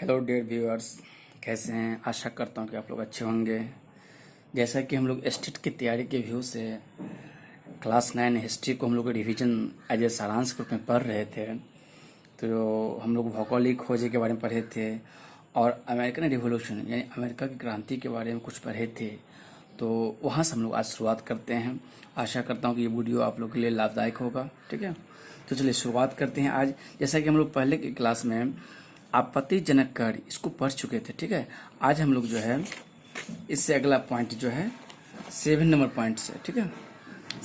Hello dear viewers, कैसे हैं? आशा करता हूँ कि आप लोग अच्छे होंगे। जैसा कि हम लोग स्टेट की तैयारी के व्यू से क्लास 9 हिस्ट्री को हम लोग रिवीजन एज ए सारांश के रूप में पढ़ रहे थे। तो हम लोग भौगोलिक खोज के बारे में पढ़े थे और अमेरिकन रिवॉल्यूशन यानी अमेरिका की क्रांति के बारे में कुछ पढ़े थे। तो वहाँ से हम लोग आज शुरुआत करते हैं। आशा करता हूँ कि ये वीडियो आप लोग के लिए लाभदायक होगा। ठीक है, तो चलिए शुरुआत करते हैं। आज जैसा कि हम लोग पहले की क्लास में आपत्तिजनक कार्य इसको पढ़ चुके थे। ठीक है, आज हम लोग जो है इससे अगला पॉइंट जो है 7 नंबर पॉइंट से, ठीक है,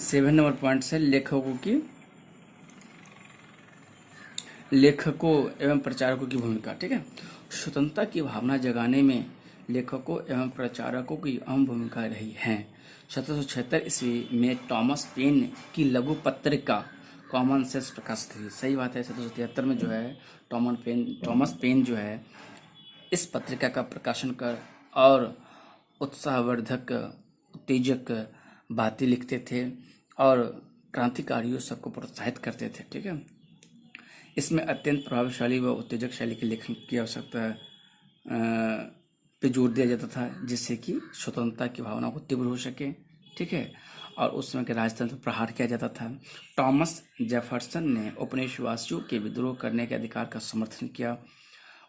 7 नंबर पॉइंट से लेखकों एवं प्रचारकों की भूमिका। ठीक है, स्वतंत्रता की भावना जगाने में लेखकों एवं प्रचारकों की अहम भूमिका रही है। 1776 ईस्वी में टॉमस पेन की लघु पत्रिका कॉमन सेंस प्रकाशित हुई। सही बात है, 1773 में जो है टॉमस पेन जो है इस पत्रिका का प्रकाशन कर और उत्साहवर्धक उत्तेजक बातें लिखते थे और क्रांतिकारियों सबको प्रोत्साहित करते थे। ठीक है, इसमें अत्यंत प्रभावशाली व उत्तेजक शैली के लेखन की आवश्यकता पे जोर दिया जाता था, जिससे कि स्वतंत्रता की भावना को तीव्र हो सके। ठीक है, और उस समय के राजतंत्र पर प्रहार किया जाता था। टॉमस जेफरसन ने उपनिवेशवासियों के विद्रोह करने के अधिकार का समर्थन किया,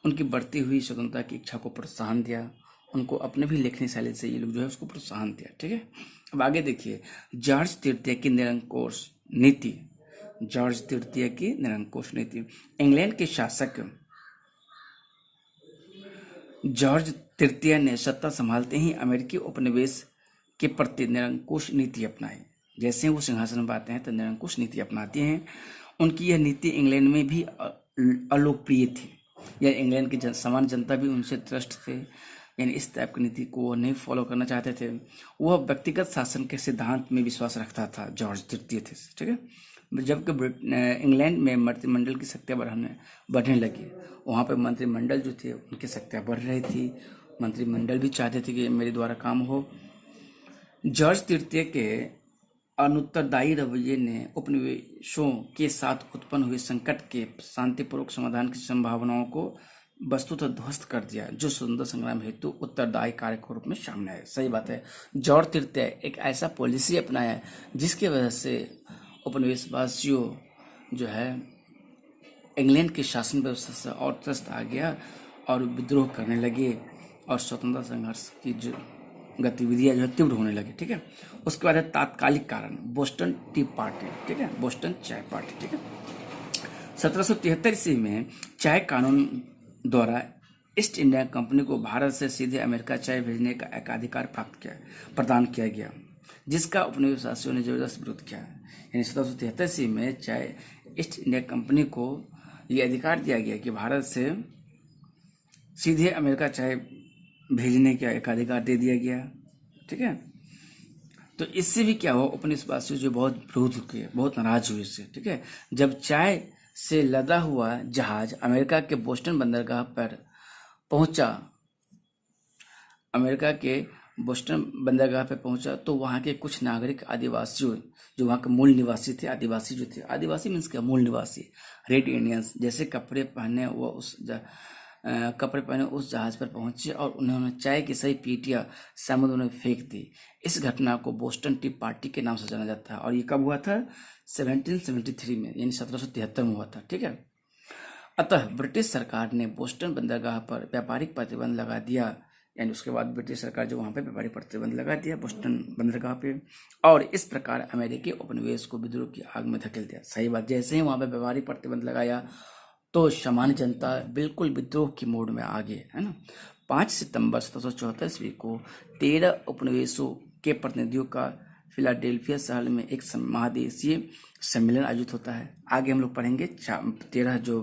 उनकी बढ़ती हुई स्वतंत्रता की इच्छा को प्रोत्साहन दिया, उनको अपने भी लेखनी शैली से ये लोग जो है उसको प्रोत्साहन दिया। ठीक है, अब आगे देखिए, जॉर्ज तृतीय की निरंकुश नीति। जॉर्ज तृतीय की निरंकुश नीति। इंग्लैंड के शासक जॉर्ज तृतीय ने सत्ता संभालते ही अमेरिकी उपनिवेश के प्रति निरंकुश नीति अपनाई। जैसे वो सिंहासन पर आते हैं तो निरंकुश नीति अपनाते हैं। उनकी यह नीति इंग्लैंड में भी अलोकप्रिय थी, या इंग्लैंड की सामान्य जनता भी उनसे त्रस्त थे, यानी इस टाइप की नीति को वो नहीं फॉलो करना चाहते थे। वह व्यक्तिगत शासन के सिद्धांत में विश्वास रखता था, जॉर्ज तृतीय थे। ठीक है, जबकि इंग्लैंड में मंत्रिमंडल की शक्तियाँ बढ़ने लगी। वहाँ पे मंत्रिमंडल जो थे उनकी शक्तियाँ बढ़ रही थी, मंत्रिमंडल भी चाहते थे कि मेरे द्वारा काम हो। जॉर्ज तृतीय के अनुत्तरदायी रवैये ने उपनिवेशों के साथ उत्पन्न हुए संकट के शांतिपूर्वक समाधान की संभावनाओं को वस्तुतः ध्वस्त कर दिया, जो स्वतंत्रता संग्राम हेतु उत्तरदायी कार्य के रूप में सामने आए। सही बात है, जॉर्ज तृतीय एक ऐसा पॉलिसी अपनाया जिसकी वजह से उपनिवेशवासियों जो है इंग्लैंड के शासन व्यवस्था से और त्रस्त आ गया और विद्रोह करने लगे और स्वतंत्रता संघर्ष की जो गतिविधियां जो है तीव्र होने लगी। ठीक है, उसके बाद है तात्कालिक कारण, बोस्टन टी पार्टी। ठीक है, बोस्टन चाय पार्टी। ठीक है, 1773 ईस्वी में चाय कानून द्वारा ईस्ट इंडिया कंपनी को भारत से सीधे अमेरिका चाय भेजने का एकाधिकार प्रदान किया गया, जिसका उपनिवेशवासियों ने जबरदस्त विरोध किया। यानी 1773 ईस्वी में चाय ईस्ट इंडिया कंपनी को ये अधिकार दिया गया कि भारत से सीधे अमेरिका चाय भेजने का एकाधिकार दे दिया गया। ठीक है, तो इससे भी क्या हुआ, उपनिवेशवासियों जो बहुत विरोध किए, बहुत नाराज हुए इससे। ठीक है, जब चाय से लदा हुआ जहाज अमेरिका के बोस्टन बंदरगाह पर पहुंचा, तो वहाँ के कुछ नागरिक आदिवासियों, जो वहाँ के मूल निवासी थे, आदिवासी जो थे, आदिवासी मीन्स क्या, मूल निवासी, रेड इंडियंस, जैसे कपड़े पहने उस जहाज पर पहुंचे और उन्होंने चाय की सही पीटियां समुद्र में फेंक दी। इस घटना को बोस्टन टी पार्टी के नाम से जाना जाता है और ये कब हुआ था, 1773 में, यानी 1773 में हुआ था। ठीक है, अतः ब्रिटिश सरकार ने बोस्टन बंदरगाह पर व्यापारिक प्रतिबंध लगा दिया। यानी उसके बाद ब्रिटिश सरकार जो वहाँ पे व्यापारिक प्रतिबंध लगा दिया बोस्टन बंदरगाह पे, और इस प्रकार अमेरिकी उपनिवेश को विद्रोह की आग में धकेल दिया। सही बात, जैसे ही वहाँ पे व्यापारिक प्रतिबंध लगाया तो सामान्य जनता बिल्कुल विद्रोह की मोड में आ गई, है ना। 5 सितंबर 1774 ईस्वी को 13 उपनिवेशों के प्रतिनिधियों का फिलाडेल्फिया शहर में एक महादेशीय सम्मेलन आयोजित होता है। आगे हम लोग पढ़ेंगे 13 जो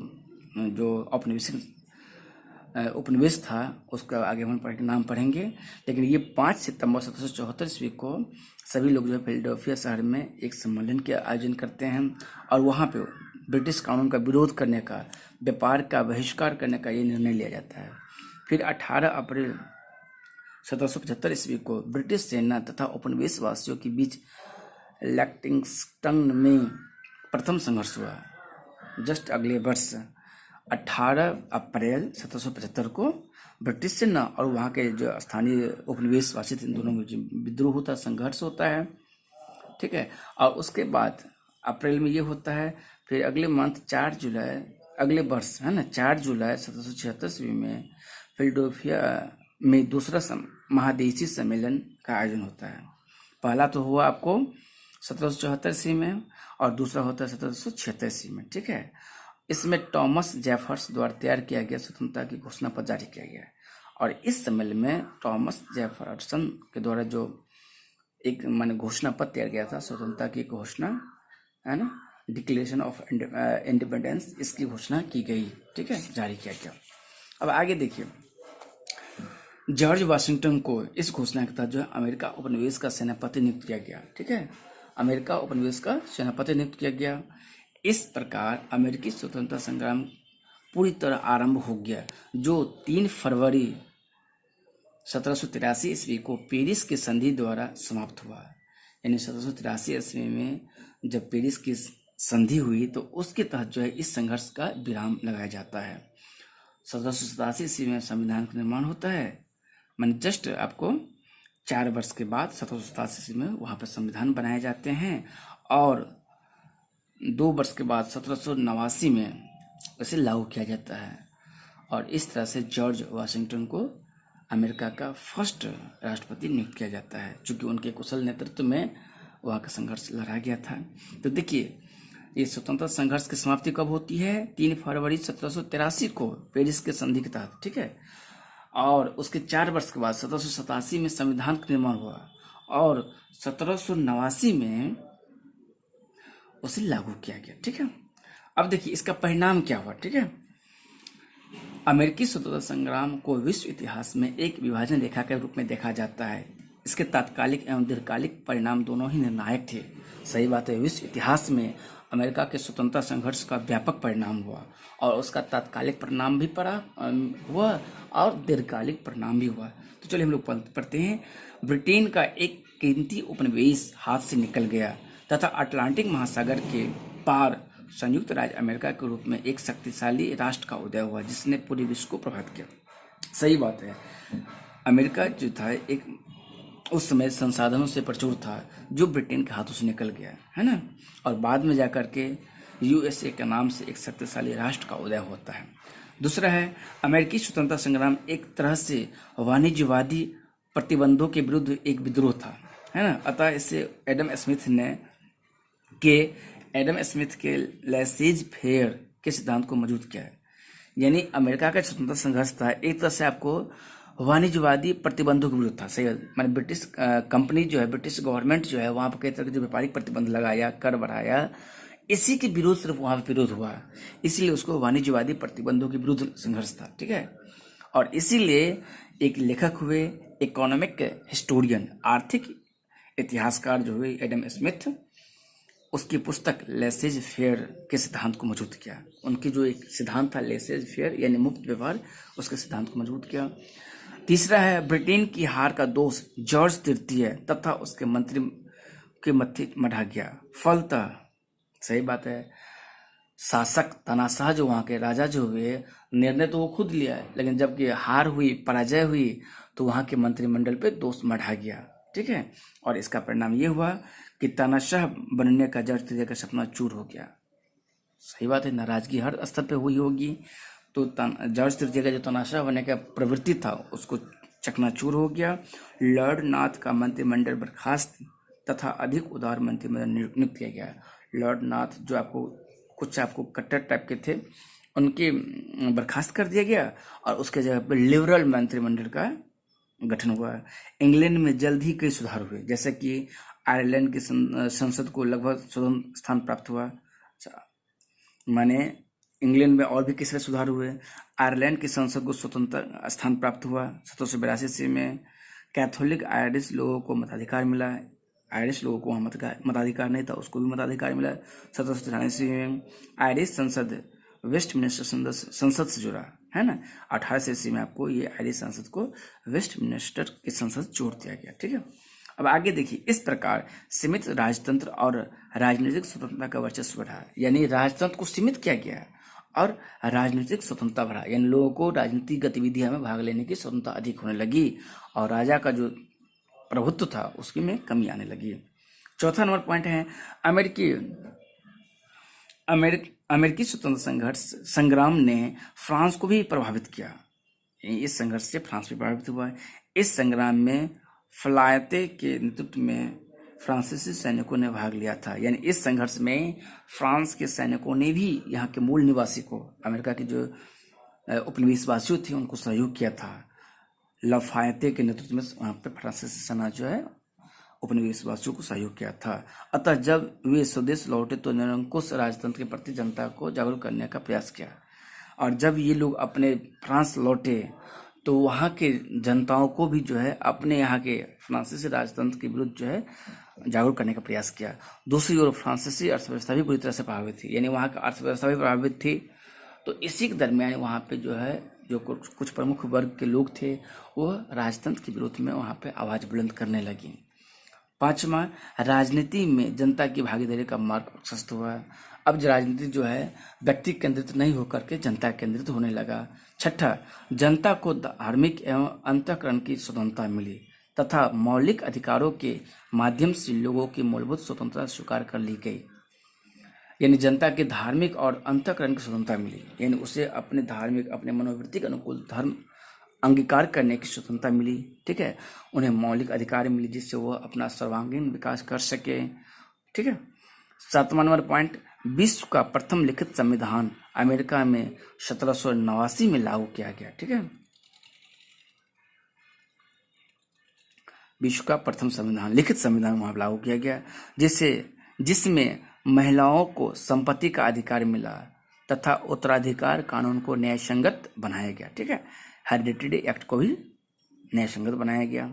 उपनिवेश था उसका आगे हम नाम पढ़ेंगे, लेकिन ये 5 सितंबर 1774 ईस्वी को सभी लोग जो है फिलाडेल्फिया शहर में एक सम्मेलन के आयोजन करते हैं और वहाँ पे ब्रिटिश कानून का विरोध करने का, व्यापार का बहिष्कार करने का ये निर्णय लिया जाता है। फिर 18 अप्रैल 1775 ईस्वी को ब्रिटिश सेना तथा उपनिवेशवासियों के बीच लेक्सिंगटन में प्रथम संघर्ष हुआ। जस्ट अगले वर्ष 18 अप्रैल 1775 को ब्रिटिश से न और वहाँ के जो स्थानीय उपनिवेश वासी थे, इन दोनों में जो विद्रोह होता है, संघर्ष होता है, ठीक है। और उसके बाद अप्रैल में ये होता है, फिर अगले मंथ 4 जुलाई, अगले वर्ष है ना 4 जुलाई 1776 ईस्वी में फिलाडेल्फिया में दूसरा महादेशी सम्मेलन का आयोजन होता है। पहला तो हुआ आपको 1774 ईस्वी में और दूसरा होता है 1776 ईस्वी में, ठीक है। इसमें टॉमस जेफर्सन द्वारा तैयार किया गया स्वतंत्रता की घोषणा पत्र जारी किया गया और इस सम्मेलन में टॉमस जेफरसन के द्वारा जो एक माने घोषणा पत्र तैयार किया था, स्वतंत्रता की घोषणा है ना, डिक्लेरेशन ऑफ इंडिपेंडेंस, इसकी घोषणा की गई, ठीक है, जारी किया गया। अब आगे देखिए, जॉर्ज वाशिंगटन को इस घोषणा के तहत जो है अमेरिका उपनिवेश का सेनापति नियुक्त किया गया, ठीक है, अमेरिका उपनिवेश का सेनापति नियुक्त किया गया। इस प्रकार अमेरिकी स्वतंत्रता संग्राम पूरी तरह आरंभ हो गया, जो 3 फरवरी 1783 ईस्वी को पेरिस की संधि द्वारा समाप्त हुआ। यानी 1783 ईस्वी में जब पेरिस की संधि हुई तो उसके तहत जो है इस संघर्ष का विराम लगाया जाता है। 1787 ईस्वी में संविधान का निर्माण होता है, मैंने जस्ट आपको 4 वर्ष के बाद 1787 ईस्वी में वहाँ पर संविधान बनाए जाते हैं और 2 वर्ष के बाद 1789 में इसे लागू किया जाता है और इस तरह से जॉर्ज वाशिंगटन को अमेरिका का फर्स्ट राष्ट्रपति नियुक्त किया जाता है, चूँकि उनके कुशल नेतृत्व में वहाँ का संघर्ष लड़ा गया था। तो देखिए, ये स्वतंत्रता संघर्ष की समाप्ति कब होती है? 3 फरवरी 1783 को पेरिस के संधि के तहत, ठीक है, और उसके 4 वर्ष के बाद 1787 में संविधान का निर्माण हुआ और 1789 में उसे लागू किया गया, ठीक है। अब देखिए इसका परिणाम क्या हुआ, ठीक है। अमेरिकी स्वतंत्रता संग्राम को विश्व इतिहास में एक विभाजन रेखा के रूप में देखा जाता है। इसके तात्कालिक एवं दीर्घकालिक परिणाम दोनों ही निर्णायक थे। सही बात है, विश्व इतिहास में अमेरिका के स्वतंत्रता संघर्ष का व्यापक परिणाम हुआ और उसका तात्कालिक परिणाम भी हुआ और दीर्घकालिक परिणाम भी हुआ। तो चलिए हम लोग पढ़ते हैं। ब्रिटेन का एक कीमती उपनिवेश हाथ से निकल गया तथा अटलांटिक महासागर के पार संयुक्त राज्य अमेरिका के रूप में एक शक्तिशाली राष्ट्र का उदय हुआ, जिसने पूरे विश्व को प्रभावित किया। सही बात है, अमेरिका जो था एक उस समय संसाधनों से प्रचुर था जो ब्रिटेन के हाथों से निकल गया, है ना, और बाद में जाकर के यूएसए के नाम से एक शक्तिशाली राष्ट्र का उदय होता है। दूसरा है, अमेरिकी स्वतंत्रता संग्राम एक तरह से वाणिज्यवादी प्रतिबंधों के विरुद्ध एक विद्रोह था, है ना। अतः इसे एडम स्मिथ के लेसेज फेयर के सिद्धांत को मौजूद किया है। यानी अमेरिका का स्वतंत्रता संघर्ष था एक तरह से आपको वाणिज्यवादी प्रतिबंधों के विरुद्ध था। सही, मैंने ब्रिटिश कंपनी जो है, ब्रिटिश गवर्नमेंट जो है, वहाँ पर कई तरह के जो व्यापारिक प्रतिबंध लगाया, कर बढ़ाया, इसी के विरोध सिर्फ वहाँ पर विरोध हुआ, इसीलिए उसको वाणिज्यवादी प्रतिबंधों के विरुद्ध संघर्ष था, ठीक है। और इसीलिए एक लेखक हुए, इकोनॉमिक हिस्टोरियन, आर्थिक इतिहासकार जो हुए एडम स्मिथ, उसकी पुस्तक लेसेज फेयर के सिद्धांत को मजबूत किया। उनकी जो एक सिद्धांत था लेसेज फेयर यानी मुक्त व्यवहार, उसके सिद्धांत को मजबूत किया। तीसरा है, ब्रिटेन की हार का दोष जॉर्ज तृतीय तथा उसके मंत्री के मत्थे मढ़ा गया। फलतः, सही बात है, शासक तानाशाह जो वहाँ के राजा जो हुए, निर्णय तो वो खुद लिया है, लेकिन जब ये हार हुई, पराजय हुई, तो वहाँ के मंत्रिमंडल पे दोष मढ़ा गया, ठीक है। और इसका परिणाम ये हुआ कि तानाशाह बनने का जॉर्ज तृतीय का सपना चूर हो गया। सही बात है, नाराजगी हर स्तर पे हुई होगी, तो जॉर्ज तृतीय का जो तानाशाह बनने का प्रवृत्ति था उसको चकनाचूर हो गया। लॉर्ड नाथ का मंत्रिमंडल बर्खास्त तथा अधिक उदार मंत्रिमंडल नियुक्त किया गया। लॉर्ड नाथ जो आपको कट्टर टाइप के थे, उनके बर्खास्त कर दिया गया और उसके जगह पर लिबरल मंत्रिमंडल का गठन हुआ। इंग्लैंड में जल्द ही कई सुधार हुए, जैसे कि आयरलैंड की संसद को लगभग स्वतंत्र स्थान प्राप्त हुआ। माने इंग्लैंड में और भी किस तरह सुधार हुए। आयरलैंड की संसद को स्वतंत्र स्थान प्राप्त हुआ 1782 ईस्वी में। कैथोलिक आयरिश लोगों को मताधिकार मिला। आयरिश लोगों को वहाँ मताधिकार नहीं था, उसको भी मताधिकार मिला 1793 ईस्वी में। आयरिश संसद वेस्टमिनिस्टर संसद से जुड़ा, है ना। 1800 ईस्वी में आपको ये आयरिश संसद को वेस्टमिनिस्टर की संसद जोड़ दिया गया, ठीक है। अब आगे देखिए, इस प्रकार सीमित राजतंत्र और राजनीतिक स्वतंत्रता का वर्चस्व बढ़ा, यानी राजतंत्र को सीमित किया गया और राजनीतिक स्वतंत्रता बढ़ा, यानी लोगों को राजनीतिक गतिविधियों में भाग लेने की स्वतंत्रता अधिक होने लगी और राजा का जो प्रभुत्व था उसकी में कमी आने लगी। चौथा नंबर पॉइंट है अमेरिकी अमेरिकी स्वतंत्र संघर्ष संग्राम ने फ्रांस को भी प्रभावित किया। इस संघर्ष से फ्रांस भी प्रभावित हुआ है। इस संग्राम में फ्लायते के नेतृत्व में फ्रांसीसी सैनिकों ने भाग लिया था। यानी इस संघर्ष में फ्रांस के सैनिकों ने भी यहाँ के मूल निवासी को, अमेरिका के जो उपनिवेशवासियों थे, उनको सहयोग किया था। लफायते के नेतृत्व में वहाँ पे फ्रांसीसी सेना जो है उपनिवेशवासियों को सहयोग किया था। अतः जब वे स्वदेश लौटे तो निरंकुश राजतंत्र के प्रति जनता को जागरूक करने का प्रयास किया, और जब ये लोग अपने फ्रांस लौटे तो वहाँ के जनताओं को भी जो है अपने यहाँ के फ्रांसीसी राजतंत्र के विरुद्ध जो है जागरूक करने का प्रयास किया। दूसरी ओर फ्रांसीसी अर्थव्यवस्था भी पूरी तरह से प्रभावित थी, यानी वहाँ की अर्थव्यवस्था भी प्रभावित थी। तो इसी के दरमियान वहाँ पे जो है जो कुछ प्रमुख वर्ग के लोग थे वो राजतंत्र के विरोध में वहाँ पे आवाज़ बुलंद करने लगी। पांचवा, राजनीति में जनता की भागीदारी का मार्ग प्रशस्त हुआ। अब जो राजनीति जो है व्यक्ति केंद्रित नहीं होकर के जनता केंद्रित होने लगा। छठा, जनता को धार्मिक एवं अंतःकरण की स्वतंत्रता मिली तथा मौलिक अधिकारों के माध्यम से लोगों की मूलभूत स्वतंत्रता स्वीकार कर ली गई। यानी जनता के धार्मिक और अंतःकरण की स्वतंत्रता मिली, यानी उसे अपने धार्मिक अपने मनोवृत्ति के अनुकूल धर्म अंगीकार करने की स्वतंत्रता मिली। ठीक है, उन्हें मौलिक अधिकार मिली जिससे वो अपना सर्वांगीण विकास कर सके। ठीक है। सातवां नंबर पॉइंट, विश्व का प्रथम लिखित संविधान अमेरिका में 1789 में लागू किया गया। ठीक है, विश्व का प्रथम संविधान, लिखित संविधान वहां लागू किया गया जिसमें महिलाओं को संपत्ति का अधिकार मिला तथा उत्तराधिकार कानून को न्यायसंगत बनाया गया। ठीक है, हेरिडिटरी एक्ट को भी न्यायसंगत बनाया गया।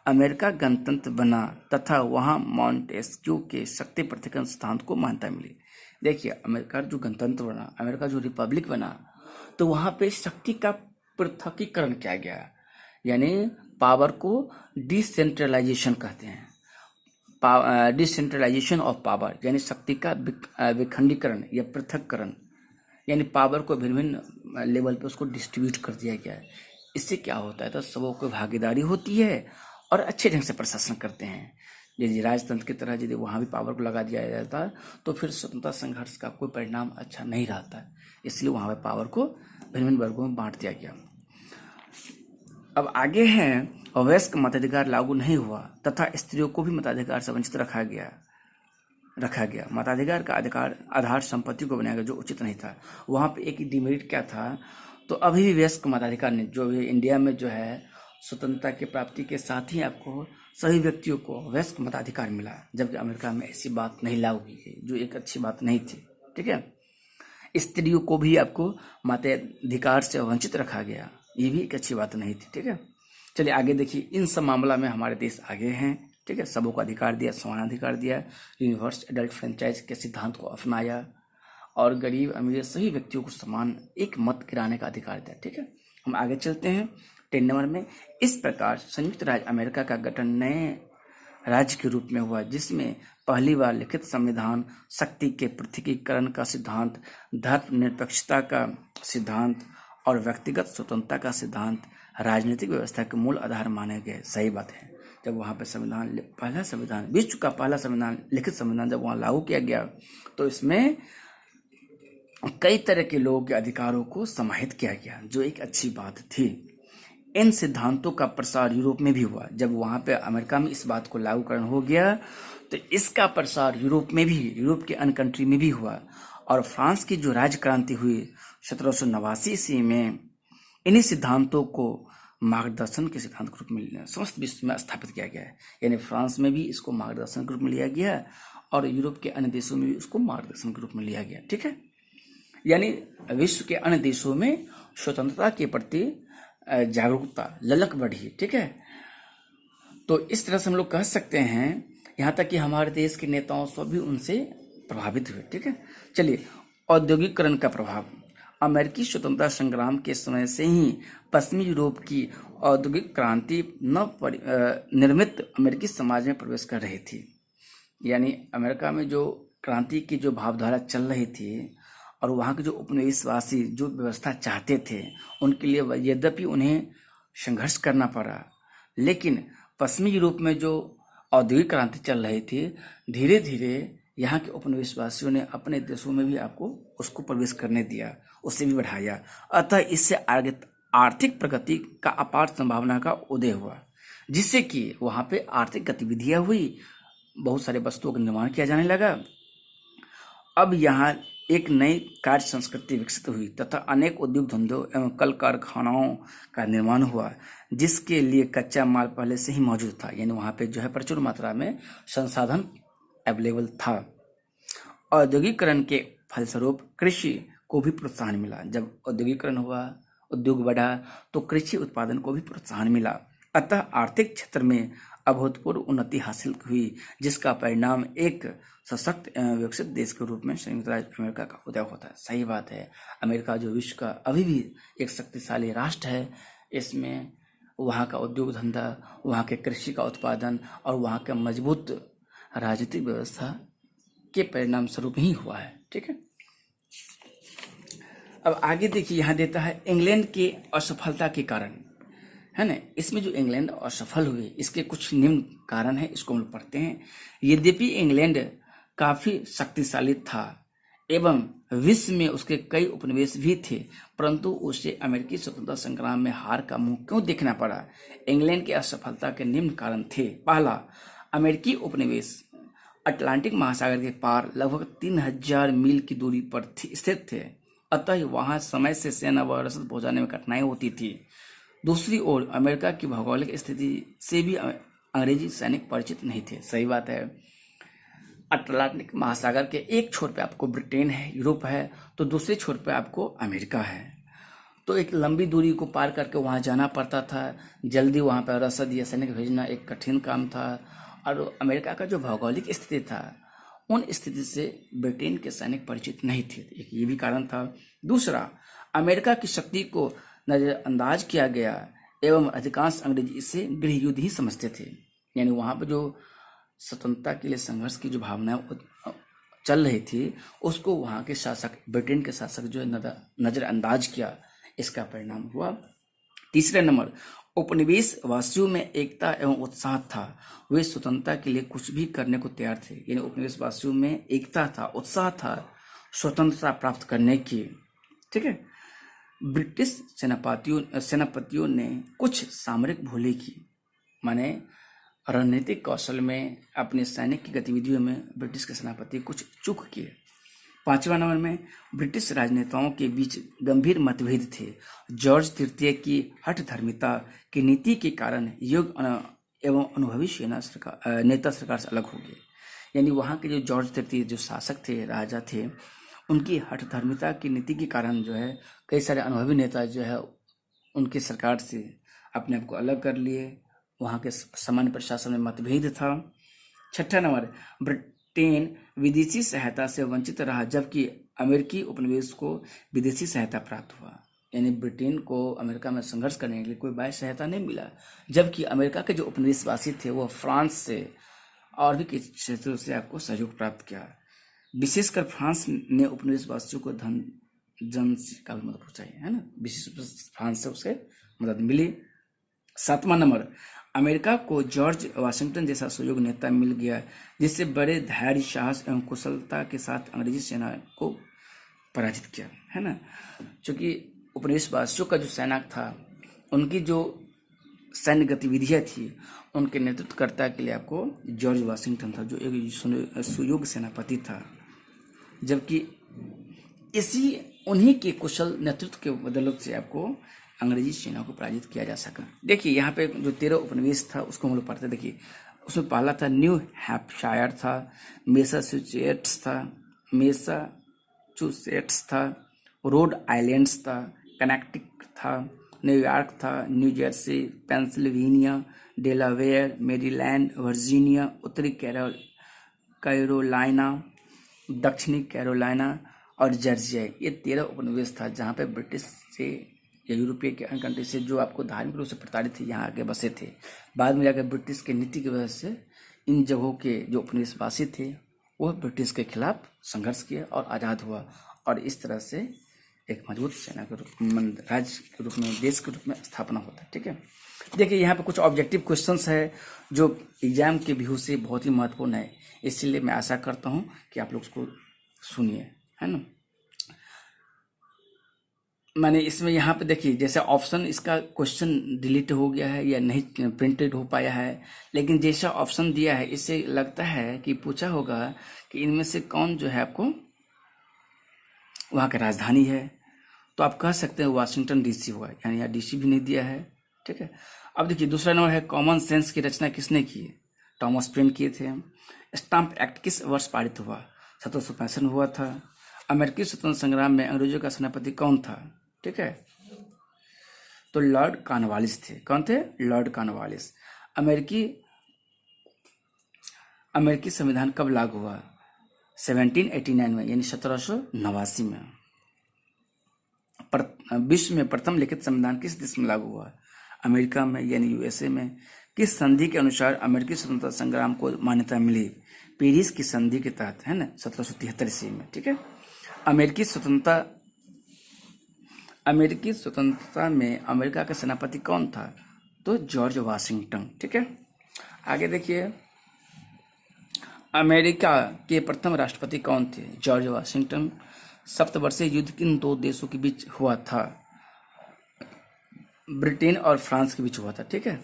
अमेरिका गणतंत्र बना तथा वहां मॉन्टेस्क्यू के शक्ति पृथक्करण सिद्धांत को मान्यता मिली। देखिए, अमेरिका जो गणतंत्र बना, अमेरिका जो रिपब्लिक बना, तो वहां पे शक्ति का पृथकीकरण किया गया, यानी पावर को डिसेंट्रलाइजेशन कहते हैं, डिसेंट्रलाइजेशन ऑफ पावर, यानी शक्ति का विखंडीकरण या पृथककरण, यानी पावर को भिन्न भिन्न लेवल पे उसको डिस्ट्रीब्यूट कर दिया गया है। इससे क्या होता है, तो सबों को भागीदारी होती है और अच्छे ढंग से प्रशासन करते हैं। यदि राजतंत्र की तरह यदि वहाँ भी पावर को लगा दिया जाता है तो फिर स्वतंत्रता संघर्ष का कोई परिणाम अच्छा नहीं रहता है, इसलिए वहाँ पे पावर को भिन्न भिन्न वर्गों में बांट दिया गया। अब आगे है, वयस्क मताधिकार लागू नहीं हुआ तथा स्त्रियों को भी मताधिकार से वंचित रखा गया। मताधिकार का अधिकार आधार संपत्ति को बनाया गया जो उचित नहीं था। वहाँ पे एक डिमेरिट क्या था, तो अभी भी वयस्क मताधिकार ने जो इंडिया में जो है स्वतंत्रता की प्राप्ति के साथ ही आपको सभी व्यक्तियों को वयस्क मताधिकार मिला, जबकि अमेरिका में ऐसी बात नहीं लागू की गई, जो एक अच्छी बात नहीं थी। ठीक है, स्त्रियों को भी आपको मताधिकार से वंचित रखा गया, ये भी एक अच्छी बात नहीं थी। ठीक है, चलिए आगे देखिए, इन सब मामला में हमारे देश आगे हैं। ठीक है, सबों को अधिकार दिया, समान अधिकार दिया, यूनिवर्स एडल्ट फ्रेंचाइज के सिद्धांत को अपनाया और गरीब अमीर सभी व्यक्तियों को समान एक मत गिराने का अधिकार दिया। ठीक है, हम आगे चलते हैं 10 नंबर में। इस प्रकार संयुक्त राज्य अमेरिका का गठन नए राज्य के रूप में हुआ जिसमें पहली बार लिखित संविधान, शक्ति के पृथकीकरण का सिद्धांत, धर्मनिरपेक्षता का सिद्धांत और व्यक्तिगत स्वतंत्रता का सिद्धांत राजनीतिक व्यवस्था के मूल आधार माने गए। सही बात है, जब वहाँ पे पहला संविधान, विश्व का पहला संविधान, लिखित संविधान जब वहाँ लागू किया गया तो इसमें कई तरह के लोगों के अधिकारों को समाहित किया गया, जो एक अच्छी बात थी। इन सिद्धांतों का प्रसार यूरोप में भी हुआ। जब वहाँ पे अमेरिका में इस बात को लागूकरण हो गया तो इसका प्रसार यूरोप में भी, यूरोप के अन्य कंट्री में भी हुआ। और फ्रांस की जो राज्य क्रांति हुई 1789 ईस्वी में, इन्हीं सिद्धांतों को मार्गदर्शन के सिद्धांत के रूप में समस्त विश्व में स्थापित किया गया है। यानी फ्रांस में भी इसको मार्गदर्शन के रूप में लिया गया और यूरोप के अन्य देशों में भी उसको मार्गदर्शन के रूप में लिया गया। ठीक है, यानी विश्व के अन्य देशों में स्वतंत्रता के प्रति जागरूकता, ललक बढ़ी। ठीक है, तो इस तरह से हम लोग कह सकते हैं, यहाँ तक कि हमारे देश के नेताओं से भी उनसे प्रभावित हुए। ठीक है, चलिए, औद्योगिकरण का प्रभाव। अमेरिकी स्वतंत्रता संग्राम के समय से ही पश्चिमी यूरोप की औद्योगिक क्रांति निर्मित अमेरिकी समाज में प्रवेश कर रही थी। यानी अमेरिका में जो क्रांति की जो भावधारा चल रही थी और वहाँ के जो उपनिवेशवासी जो व्यवस्था चाहते थे उनके लिए यद्यपि उन्हें संघर्ष करना पड़ा, लेकिन पश्चिमी यूरोप में जो औद्योगिक क्रांति चल रही थी, धीरे धीरे यहाँ के उपनिवेशवासियों ने अपने देशों में भी आपको उसको प्रवेश करने दिया, उसे भी बढ़ाया। अतः इससे आगे आर्थिक प्रगति का अपार संभावना का उदय हुआ, जिससे कि वहाँ पे आर्थिक गतिविधियाँ हुई, बहुत सारे वस्तुओं का निर्माण किया जाने लगा। अब यहाँ एक नई कार्य संस्कृति विकसित हुई तथा अनेक उद्योग धंधों एवं कल कारखानाओं का निर्माण हुआ, जिसके लिए कच्चा माल पहले से ही मौजूद था। यानी वहाँ पे जो है प्रचुर मात्रा में संसाधन अवेलेबल था। औद्योगिकरण के फलस्वरूप कृषि को भी प्रोत्साहन मिला। जब औद्योगिकरण हुआ, उद्योग बढ़ा, तो कृषि उत्पादन को भी प्रोत्साहन मिला। अतः आर्थिक क्षेत्र में अभूतपूर्व उन्नति हासिल हुई, जिसका परिणाम एक सशक्त एवं विकसित देश के रूप में संयुक्त राज्य अमेरिका का उदय होता है। सही बात है, अमेरिका जो विश्व का अभी भी एक शक्तिशाली राष्ट्र है, इसमें वहाँ का उद्योग धंधा, वहाँ के कृषि का उत्पादन और वहाँ के मजबूत राजनीतिक व्यवस्था के परिणाम स्वरूप ही हुआ है। ठीक है, अब आगे देखिए, यहाँ देता है इंग्लैंड के असफलता के कारण, है ना। इसमें जो इंग्लैंड असफल हुए, इसके कुछ निम्न कारण है, इसको हम लोग पढ़ते हैं। यद्यपि इंग्लैंड काफी शक्तिशाली था एवं विश्व में उसके कई उपनिवेश भी थे, परंतु उसे अमेरिकी स्वतंत्रता संग्राम में हार का मुंह क्यों देखना पड़ा? इंग्लैंड की असफलता के निम्न कारण थे। पहला, अमेरिकी उपनिवेश अटलांटिक महासागर के पार लगभग 3000 मील की दूरी पर स्थित थे, अतः वहां समय से सेना व रसद पहुंचाने में कठिनाई होती थी। दूसरी ओर अमेरिका की भौगोलिक स्थिति से भी अंग्रेजी सैनिक परिचित नहीं थे। सही बात है, अटलांटिक महासागर के एक छोर पे आपको ब्रिटेन है, यूरोप है, तो दूसरे छोर पे आपको अमेरिका है। तो एक लंबी दूरी को पार करके वहां जाना पड़ता था, जल्दी वहां पर रसद या सैनिक भेजना एक कठिन काम था। और अमेरिका का जो भौगोलिक स्थिति था, उन स्थिति से ब्रिटेन के सैनिक परिचित नहीं थे, एक ये भी कारण था। दूसरा, अमेरिका की शक्ति को नजरअंदाज किया गया एवं अधिकांश अंग्रेज इसे गृह युद्ध ही समझते थे। यानी वहां पर जो स्वतंत्रता के लिए संघर्ष की जो भावना चल रही थी, उसको वहां के शासक, ब्रिटेन के शासक जो नजरअंदाज किया, इसका परिणाम हुआ। तीसरे नंबर, उपनिवेश वासियों में एकता एवं उत्साह था, वे स्वतंत्रता के लिए कुछ भी करने को तैयार थे। यानी उपनिवेश वासियों में एकता था, उत्साह था स्वतंत्रता प्राप्त करने की। ठीक है, ब्रिटिश सेनापतियों ने कुछ सामरिक भूलें की, माने रणनीतिक कौशल में, अपने सैनिक की गतिविधियों में ब्रिटिश के सेनापति कुछ चूक किए। पांचवा नंबर में, ब्रिटिश राजनेताओं के बीच गंभीर मतभेद थे। जॉर्ज तृतीय की हठधर्मिता की नीति के कारण योग्य एवं अनुभवी नेता सरकार से अलग हो गए। यानी वहाँ के जो जॉर्ज तृतीय जो शासक थे, राजा थे, उनकी हठधर्मिता की नीति के कारण जो है कई सारे अनुभवी नेता जो है उनकी सरकार से अपने आप को अलग कर लिए। वहाँ के सामान्य प्रशासन में मतभेद था। छठा नंबर, ब्रिटेन विदेशी सहायता से वंचित रहा, जबकि अमेरिकी उपनिवेश को विदेशी सहायता प्राप्त हुआ। यानी ब्रिटेन को अमेरिका में संघर्ष करने के लिए कोई बाह्य सहायता नहीं मिला, जबकि अमेरिका के जो उपनिवेशवासी थे वो फ्रांस से और भी किसी क्षेत्रों से आपको सहयोग प्राप्त किया। विशेषकर फ्रांस ने उपनिवेशवासियों को जन का भी मदद पहुंचाई, है ना, विशेष फ्रांस से उसे मदद मिली। सातवां नंबर, अमेरिका को जॉर्ज वाशिंगटन जैसा सुयोग्य नेता मिल गया, जिससे बड़े धैर्य, साहस एवं कुशलता के साथ अंग्रेजी सेना को पराजित किया, है ना। क्योंकि उपनिवेशवासियों का जो सैनिक था, उनकी जो सैन्य गतिविधियां थी, उनके नेतृत्वकर्ता के लिए आपको जॉर्ज वाशिंगटन था, जो एक सुयोग्य सेनापति था, जबकि उन्हीं के कुशल नेतृत्व के बदौलत से आपको अंग्रेजी सेना को पराजित किया जा सका। देखिए यहाँ पे जो 13 उपनिवेश था उसको हम लोग पढ़ते। देखिए उसमें पहला था न्यू हैम्पशायर था, मैसाचुसेट्स था, रोड आइलैंड्स था, कनेक्टिकट था, न्यूयॉर्क था, new Jersey, Pennsylvania, Delaware, Maryland, Virginia, उत्तरी कैरोलाइना, दक्षिणी कैरोलाइना और जॉर्जिया। ये 13 उपनिवेश था जहाँ पे ब्रिटिश से या यूरोपीय के अन्य कंट्री से जो आपको धार्मिक रूप से प्रताड़ित थे यहाँ आके बसे थे। बाद में जाकर ब्रिटिश के नीति की वजह से इन जगहों के जो उपनिवेशवासी थे वह ब्रिटिश के खिलाफ संघर्ष किया और आज़ाद हुआ और इस तरह से एक मजबूत सेना के रूप में, राज्य के रूप में, देश के रूप में स्थापना होता है। ठीक है, देखिए यहाँ पे कुछ ऑब्जेक्टिव क्वेश्चंस है जो एग्जाम के व्यू से बहुत ही महत्वपूर्ण है, इसलिए मैं आशा करता हूँ कि आप लोग उसको सुनिए, है ना। मैंने इसमें यहाँ पे देखिए जैसे ऑप्शन, इसका क्वेश्चन डिलीट हो गया है या नहीं प्रिंटेड हो पाया है, लेकिन जैसा ऑप्शन दिया है इससे लगता है कि पूछा होगा कि इनमें से कौन जो है आपको वहाँ की राजधानी है, तो आप कह सकते हैं वाशिंगटन डीसी होगा, यानी यहाँ डीसी भी नहीं दिया है। ठीक है, अब देखिए दूसरा नंबर है कॉमन सेंस की रचना किसने की है, थॉमस पेन किए थे। स्टाम्प एक्ट किस वर्ष पारित हुआ, 1765 हुआ था। अमेरिकी स्वतंत्र संग्राम में अंग्रेजों का सेनापति कौन था, ठीक है, तो लॉर्ड कॉर्नवालिस थे। कौन थे, लॉर्ड कॉर्नवालिस। अमेरिकी संविधान कब लागू हुआ, 1789 में, यानी 1789 में। विश्व में प्रथम लिखित संविधान किस देश में लागू हुआ, अमेरिका में, यानी यूएसए में। किस संधि के अनुसार अमेरिकी स्वतंत्रता संग्राम को मान्यता मिली, पेरिस की संधि के तहत, है ना, 1773 ईस्वी में। ठीक है, अमेरिकी स्वतंत्रता में अमेरिका का सेनापति कौन था, तो जॉर्ज वाशिंगटन। ठीक है, आगे देखिए अमेरिका के प्रथम राष्ट्रपति कौन थे, जॉर्ज वाशिंगटन। सप्तवर्षीय युद्ध किन दो देशों के बीच हुआ था, ब्रिटेन और फ्रांस के बीच हुआ था। ठीक है,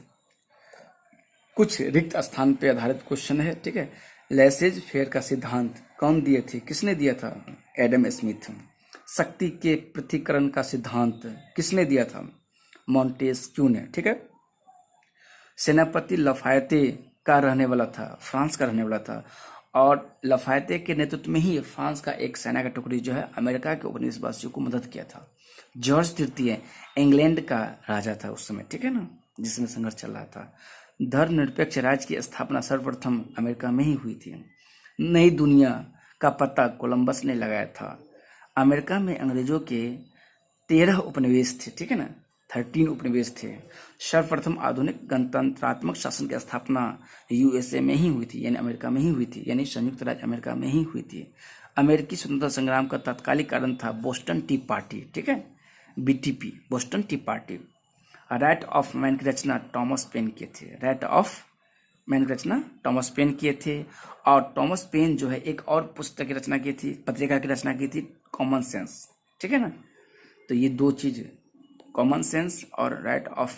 कुछ रिक्त स्थान पे आधारित क्वेश्चन है। ठीक है, लेसेज फेयर का सिद्धांत कौन दिए थे, किसने दिया था, एडम स्मिथ। शक्ति के पृथक्करण का सिद्धांत किसने दिया था, मॉन्टेस्क्यू ने। ठीक है, सेनापति लफायते का रहने वाला था, फ्रांस का रहने वाला था, और लफायते के नेतृत्व में ही फ्रांस का एक सेना का टुकड़ी जो है अमेरिका के उपनिवेशवासियों को मदद किया था। जॉर्ज तृतीय इंग्लैंड का राजा था उस समय, ठीक है ना, जिसमें संघर्ष चल रहा था। धर्मनिरपेक्ष राज्य की स्थापना सर्वप्रथम अमेरिका में ही हुई थी। नई दुनिया का पता कोलंबस ने लगाया था। अमेरिका में अंग्रेजों के 13 उपनिवेश थे, ठीक है ना, 13 उपनिवेश थे। सर्वप्रथम आधुनिक गणतंत्रात्मक शासन की स्थापना यूएसए में ही हुई थी, यानी अमेरिका में ही हुई थी, यानी संयुक्त राज्य अमेरिका में ही हुई थी। अमेरिकी स्वतंत्रता संग्राम का तात्कालिक कारण था बोस्टन टी पार्टी, ठीक है, BTP, Boston T party. Right of man की रचना टॉमस पेन किए थे, राइट ऑफ मैन की रचना टॉमस पेन किए थे। और टॉमस पेन जो है एक और पुस्तक की रचना की थी, पत्रिका की रचना की थी, कॉमन सेंस, ठीक है ना। तो ये दो चीज, कॉमन सेंस और राइट ऑफ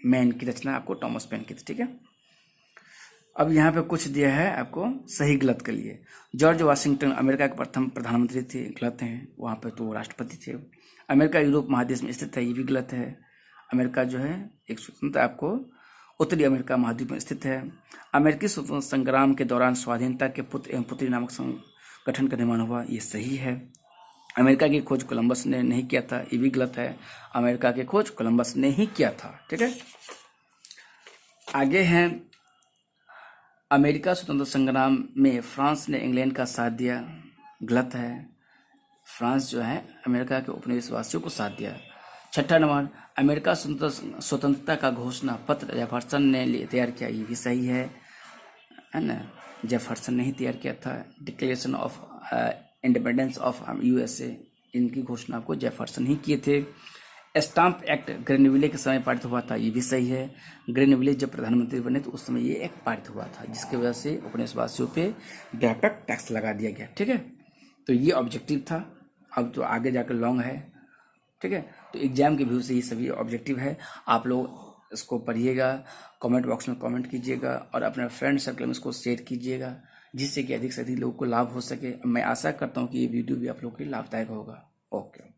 मैन की रचना आपको टॉमस पेन की थी, ठीक है। अब यहाँ पे कुछ दिया है आपको सही गलत के लिए। जॉर्ज वाशिंगटन अमेरिका के प्रथम प्रधानमंत्री थे, गलत हैं, वहाँ पे तो राष्ट्रपति थे। अमेरिका यूरोप महादेश में स्थित है, ये भी गलत है। अमेरिका जो है एक स्वतंत्र आपको उत्तरी अमेरिका महाद्वीप में स्थित है। अमेरिकी स्वतंत्रता संग्राम के दौरान स्वाधीनता के पुत्र एवं पुत्री नामक संगठन का निर्माण हुआ, ये सही है। अमेरिका की खोज कोलंबस ने नहीं किया था, ये भी गलत है। अमेरिका की खोज कोलंबस ने ही किया था, ठीक है। आगे हैं अमेरिका स्वतंत्रता संग्राम में फ्रांस ने इंग्लैंड का साथ दिया, गलत है। फ्रांस जो है अमेरिका के उपनिवेशवासियों को साथ दिया। छठा नंबर, अमेरिका स्वतंत्रता का घोषणा पत्र जेफरसन ने तैयार किया, ये भी सही है ना, जेफरसन ने ही तैयार किया था। Declaration of independence of USA, इनकी घोषणा आपको जेफरसन ही किए थे। स्टाम्प एक्ट ग्रेनविले के समय पारित हुआ था, ये भी सही है। ग्रेनविले जब प्रधानमंत्री बने तो उस समय ये एक्ट पारित हुआ था, जिसकी वजह से उपनिवेशवासियों पे व्यापक टैक्स लगा दिया गया, ठीक है। तो ये ऑब्जेक्टिव था, अब तो आगे जाकर लॉन्ग है, ठीक है। तो एग्जाम के व्यू से ये सभी ऑब्जेक्टिव है। आप लोग इसको पढ़िएगा, कमेंट बॉक्स में कमेंट कीजिएगा और अपने फ्रेंड सर्कल में इसको शेयर कीजिएगा, जिससे कि अधिक से अधिक लोगों को लाभ हो सके। मैं आशा करता हूँ कि ये वीडियो भी आप लोगों के लिए लाभदायक होगा। ओके।